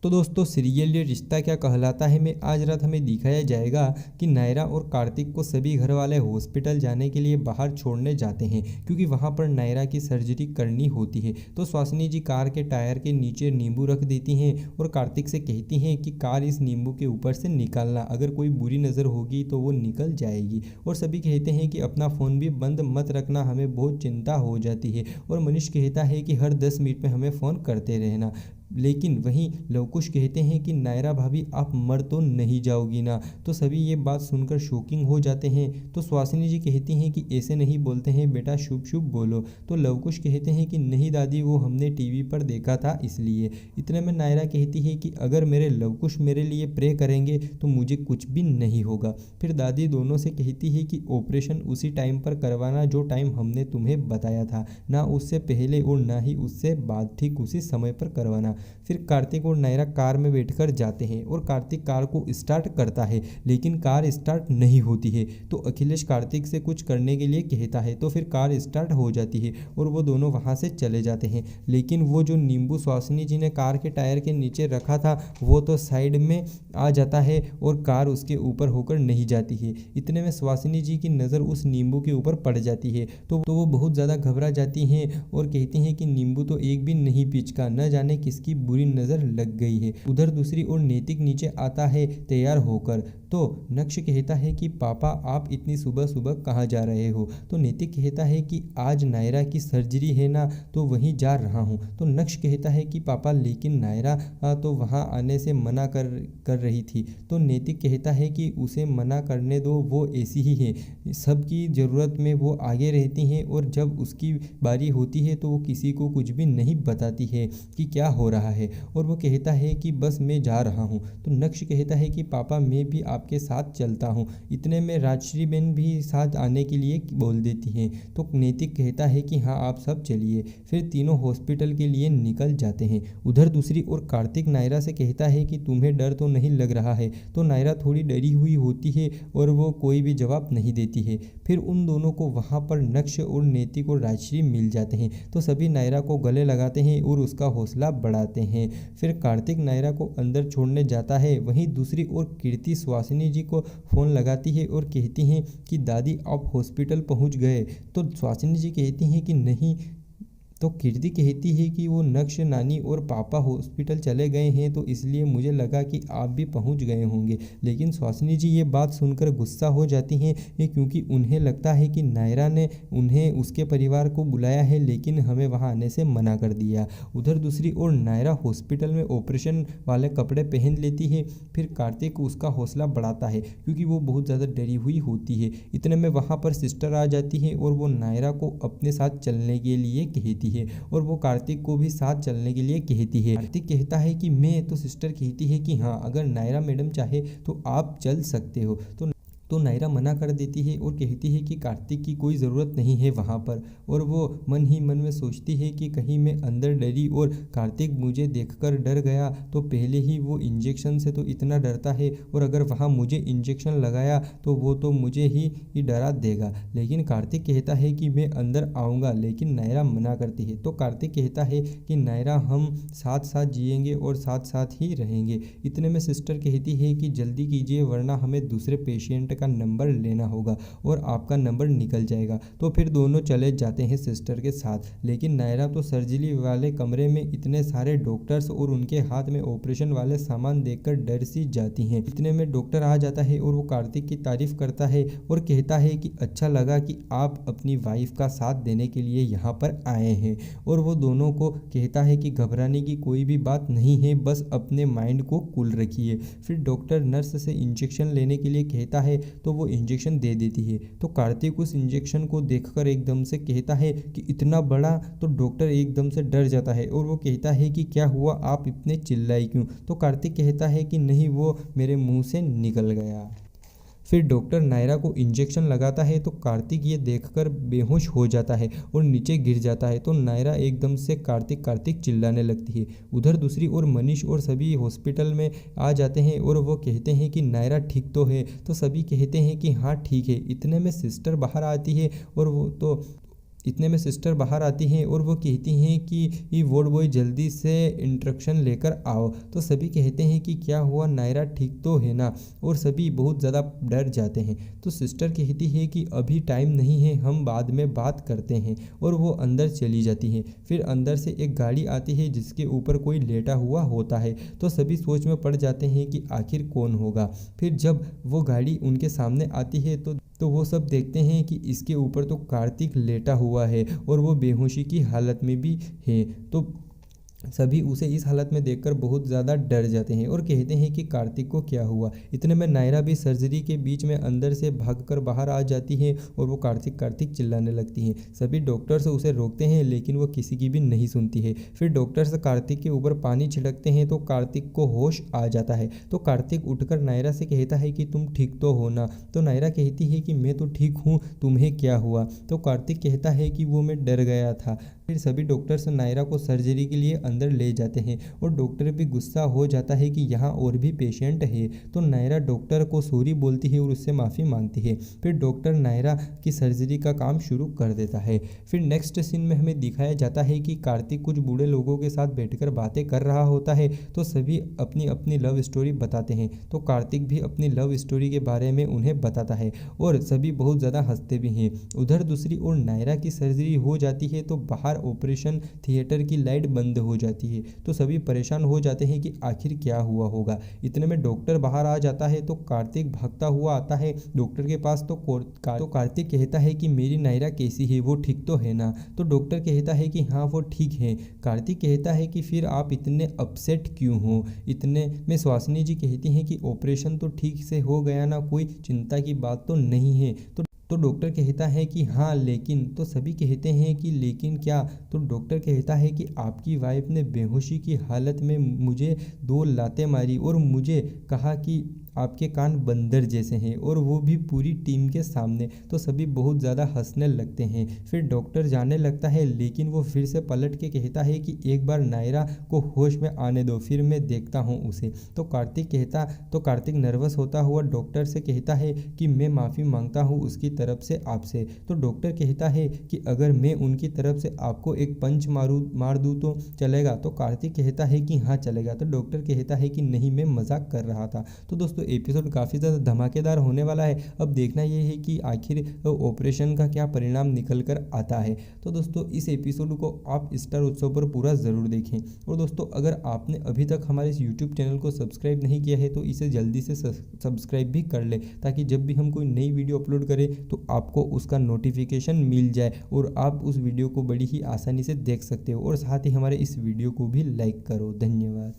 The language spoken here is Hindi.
तो दोस्तों सीरियल ये रिश्ता क्या कहलाता है में आज रात हमें दिखाया जाएगा कि नायरा और कार्तिक को सभी घर वाले हॉस्पिटल जाने के लिए बाहर छोड़ने जाते हैं क्योंकि वहां पर नायरा की सर्जरी करनी होती है। तो सुहासिनी जी कार के टायर के नीचे नींबू रख देती हैं और कार्तिक से कहती हैं कि कार इस नींबू के ऊपर से निकालना, अगर कोई बुरी नज़र होगी तो वो निकल जाएगी। और सभी कहते हैं कि अपना फ़ोन भी बंद मत रखना, हमें बहुत चिंता हो जाती है। और मनीष कहता है कि हर 10 मिनट में हमें फ़ोन करते रहना। लेकिन वहीं लवकुश कहते हैं कि नायरा भाभी आप मर तो नहीं जाओगी ना। तो सभी ये बात सुनकर शॉकिंग हो जाते हैं। तो सुहासिनी जी कहती हैं कि ऐसे नहीं बोलते हैं बेटा, शुभ शुभ बोलो। तो लवकुश कहते हैं कि नहीं दादी, वो हमने टीवी पर देखा था इसलिए। इतने में नायरा कहती है कि अगर मेरे लवकुश मेरे लिए प्रे करेंगे तो मुझे कुछ भी नहीं होगा। फिर दादी दोनों से कहती है कि ऑपरेशन उसी टाइम पर करवाना जो टाइम हमने तुम्हें बताया था, ना उससे पहले और ना ही उससे बाद, ठीक उसी समय पर करवाना। फिर कार्तिक और नायरा कार में बैठकर जाते हैं और कार्तिक कार को स्टार्ट करता है लेकिन कार स्टार्ट नहीं होती है। तो अखिलेश कार्तिक से कुछ करने के लिए कहता है तो फिर कार स्टार्ट हो जाती है और वो दोनों वहाँ से चले जाते हैं। लेकिन वो जो नींबू सुहासिनी जी ने कार के टायर के नीचे रखा था वो तो साइड में आ जाता है और कार उसके ऊपर होकर नहीं जाती है। इतने में सुहासिनी जी की नज़र उस नींबू के ऊपर पड़ जाती है तो वो बहुत ज़्यादा घबरा जाती हैं और कहती हैं कि नींबू तो एक भी नहीं पिचका, न जाने किसकी बुरी नज़र लग गई है। उधर दूसरी ओर नैतिक नीचे आता है तैयार होकर। तो नक्श कहता है कि पापा आप इतनी सुबह सुबह कहाँ जा रहे हो। तो नैतिक कहता है कि आज नायरा की सर्जरी है ना, तो वहीं जा रहा हूँ। तो नक्श कहता है कि पापा लेकिन नायरा तो वहाँ आने से मना कर रही थी। तो नैतिक कहता है कि उसे मना करने दो, वो ऐसी ही है, सबकी ज़रूरत में वो आगे रहती हैं और जब उसकी बारी होती है तो वो किसी को कुछ भी नहीं बताती है कि क्या हो रहा है। और वो कहता है कि बस मैं जा रहा हूँ। तो नक्श कहता है कि पापा मैं भी आपके साथ चलता हूँ। इतने में राजश्री बहन भी साथ आने के लिए बोल देती हैं। तो नैतिक कहता है कि हाँ आप सब चलिए। फिर तीनों हॉस्पिटल के लिए निकल जाते हैं। उधर दूसरी ओर कार्तिक नायरा से कहता है कि तुम्हें डर तो नहीं लग रहा है। तो नायरा थोड़ी डरी हुई होती है और वो कोई भी जवाब नहीं देती है। फिर उन दोनों को वहाँ पर नक्श और नैतिक और राजश्री मिल जाते हैं। तो सभी नायरा को गले लगाते हैं और उसका हौसला बढ़ाते हैं। फिर कार्तिक नायरा को अंदर छोड़ने जाता है। वहीं दूसरी ओर कीर्ति सुहासिनी जी को फ़ोन लगाती है और कहती हैं कि दादी आप हॉस्पिटल पहुंच गए। तो सुहासिनी जी कहती हैं कि नहीं। तो कीर्ति कहती है कि वो नक्श, नानी और पापा हॉस्पिटल चले गए हैं तो इसलिए मुझे लगा कि आप भी पहुंच गए होंगे। लेकिन सुहासिनी जी ये बात सुनकर गुस्सा हो जाती हैं क्योंकि उन्हें लगता है कि नायरा ने उन्हें उसके परिवार को बुलाया है लेकिन हमें वहां आने से मना कर दिया। उधर दूसरी ओर नायरा हॉस्पिटल में ऑपरेशन वाले कपड़े पहन लेती है। फिर कार्तिक उसका हौसला बढ़ाता है क्योंकि वो बहुत ज़्यादा डरी हुई होती है। इतने में वहाँ पर सिस्टर आ जाती है और वो नायरा को अपने साथ चलने के लिए कहती है और वो कार्तिक को भी साथ चलने के लिए कहती है। कार्तिक कहता है कि मैं, तो सिस्टर कहती है कि हाँ अगर नायरा मैडम चाहे तो आप चल सकते हो। तो नायरा मना कर देती है और कहती है कि कार्तिक की कोई ज़रूरत नहीं है वहाँ पर। और वो मन ही मन में सोचती है कि कहीं मैं अंदर डरी और कार्तिक मुझे देखकर डर गया तो पहले ही वो इंजेक्शन से तो इतना डरता है और अगर वहाँ मुझे इंजेक्शन लगाया तो वो तो मुझे ही डरा देगा। लेकिन कार्तिक कहता है कि मैं अंदर आऊँगा, लेकिन नायरा मना करती है। तो कार्तिक कहता है कि नायरा हम साथ साथ जिएंगे और साथ साथ ही रहेंगे। इतने में सिस्टर कहती है कि जल्दी कीजिए वरना हमें दूसरे पेशेंट का नंबर लेना होगा और आपका नंबर निकल जाएगा। तो फिर दोनों चले जाते हैं सिस्टर के साथ। लेकिन नायरा तो सर्जरी वाले कमरे में इतने सारे डॉक्टर्स और उनके हाथ में ऑपरेशन वाले सामान देखकर डर सी जाती हैं। इतने में डॉक्टर आ जाता है और वो कार्तिक की तारीफ करता है और कहता है कि अच्छा लगा कि आप अपनी वाइफ का साथ देने के लिए यहाँ पर आए हैं। और वो दोनों को कहता है कि घबराने की कोई भी बात नहीं है, बस अपने माइंड को कूल रखिए। फिर डॉक्टर नर्स से इंजेक्शन लेने के लिए कहता है तो वो इंजेक्शन दे देती है। तो कार्तिक उस इंजेक्शन को देखकर एकदम से कहता है कि इतना बड़ा। तो डॉक्टर एकदम से डर जाता है और वो कहता है कि क्या हुआ, आप इतने चिल्लाई क्यों। तो कार्तिक कहता है कि नहीं, वो मेरे मुंह से निकल गया। फिर डॉक्टर नायरा को इंजेक्शन लगाता है तो कार्तिक ये देखकर बेहोश हो जाता है और नीचे गिर जाता है। तो नायरा एकदम से कार्तिक कार्तिक चिल्लाने लगती है। उधर दूसरी ओर मनीष और सभी हॉस्पिटल में आ जाते हैं और वो कहते हैं कि नायरा ठीक तो है। तो सभी कहते हैं कि हाँ ठीक है। इतने में सिस्टर बाहर आती है और वो तो इतने में सिस्टर बाहर आती हैं और वो कहती हैं कि ये वार्ड बॉय जल्दी से इंस्ट्रक्शन लेकर आओ। तो सभी कहते हैं कि क्या हुआ, नायरा ठीक तो है ना, और सभी बहुत ज़्यादा डर जाते हैं। तो सिस्टर कहती है कि अभी टाइम नहीं है, हम बाद में बात करते हैं, और वो अंदर चली जाती है। फिर अंदर से एक गाड़ी आती है जिसके ऊपर कोई लेटा हुआ होता है। तो सभी सोच में पड़ जाते हैं कि आखिर कौन होगा। फिर जब वो गाड़ी उनके सामने आती है तो वो सब देखते हैं कि इसके ऊपर तो कार्तिक लेटा हुआ है और वो बेहोशी की हालत में भी है। तो सभी उसे इस हालत में देखकर बहुत ज़्यादा डर जाते हैं और कहते हैं कि कार्तिक को क्या हुआ। इतने में नायरा भी सर्जरी के बीच में अंदर से भागकर बाहर आ जाती है और वो कार्तिक कार्तिक चिल्लाने लगती हैं। सभी डॉक्टर्स उसे रोकते हैं लेकिन वो किसी की भी नहीं सुनती है। फिर डॉक्टर्स कार्तिक के ऊपर पानी छिड़कते हैं तो कार्तिक को होश आ जाता है। तो कार्तिक उठकर नायरा से कहता है कि तुम ठीक तो हो ना। तो नायरा कहती है कि मैं तो ठीक हूँ, तुम्हें क्या हुआ। तो कार्तिक कहता है कि वो मैं डर गया था। फिर सभी डॉक्टर्स नायरा को सर्जरी के लिए अंदर ले जाते हैं और डॉक्टर भी गुस्सा हो जाता है कि यहाँ और भी पेशेंट है। तो नायरा डॉक्टर को सॉरी बोलती है और उससे माफ़ी मांगती है। फिर डॉक्टर नायरा की सर्जरी का काम शुरू कर देता है। फिर नेक्स्ट सीन में हमें दिखाया जाता है कि कार्तिक कुछ बूढ़े लोगों के साथ बैठकर बातें कर रहा होता है। तो सभी अपनी अपनी लव स्टोरी बताते हैं। तो कार्तिक भी अपनी लव स्टोरी के बारे में उन्हें बताता है और सभी बहुत ज़्यादा हंसते भी हैं। उधर दूसरी ओर नायरा की सर्जरी हो जाती है तो बाहर ऑपरेशन थिएटर की लाइट बंद हो जाती है। तो सभी परेशान हो जाते हैं कि आखिर क्या हुआ होगा। इतने में डॉक्टर बाहर आ जाता है तो कार्तिक भागता हुआ आता है डॉक्टर के पास। तो कार्तिक कहता है कि मेरी नायरा कैसी है, वो ठीक तो है ना। तो डॉक्टर कहता है कि हाँ वो ठीक है। कार्तिक कहता है कि फिर आप इतने अपसेट क्यों हो। इतने में सुहासिनी जी कहती हैं कि ऑपरेशन तो ठीक से हो गया ना, कोई चिंता की बात तो नहीं है। तो डॉक्टर कहता है कि हाँ लेकिन। तो सभी कहते हैं कि लेकिन क्या। तो डॉक्टर कहता है कि आपकी वाइफ ने बेहोशी की हालत में मुझे 2 लातें मारी और मुझे कहा कि आपके कान बंदर जैसे हैं, और वो भी पूरी टीम के सामने। तो सभी बहुत ज़्यादा हंसने लगते हैं। फिर डॉक्टर जाने लगता है लेकिन वो फिर से पलट के कहता है कि एक बार नायरा को होश में आने दो, फिर मैं देखता हूँ उसे। तो कार्तिक नर्वस होता हुआ डॉक्टर से कहता है कि मैं माफ़ी मांगता हूँ उसकी तरफ से आपसे। तो डॉक्टर कहता है कि अगर मैं उनकी तरफ से आपको एक पंच मार दूँ तो चलेगा। तो कार्तिक कहता है कि हाँ चलेगा। तो डॉक्टर कहता है कि नहीं, मैं मजाक कर रहा था। तो दोस्तों एपिसोड काफ़ी ज़्यादा धमाकेदार होने वाला है। अब देखना ये है कि आखिर ऑपरेशन का क्या परिणाम निकल कर आता है। तो दोस्तों इस एपिसोड को आप स्टार उत्सव पर पूरा ज़रूर देखें। और दोस्तों अगर आपने अभी तक हमारे इस यूट्यूब चैनल को सब्सक्राइब नहीं किया है तो इसे जल्दी से सब्सक्राइब भी कर ले, ताकि जब भी हम कोई नई वीडियो अपलोड करें तो आपको उसका नोटिफिकेशन मिल जाए और आप उस वीडियो को बड़ी ही आसानी से देख सकते हो। और साथ ही हमारे इस वीडियो को भी लाइक करो। धन्यवाद।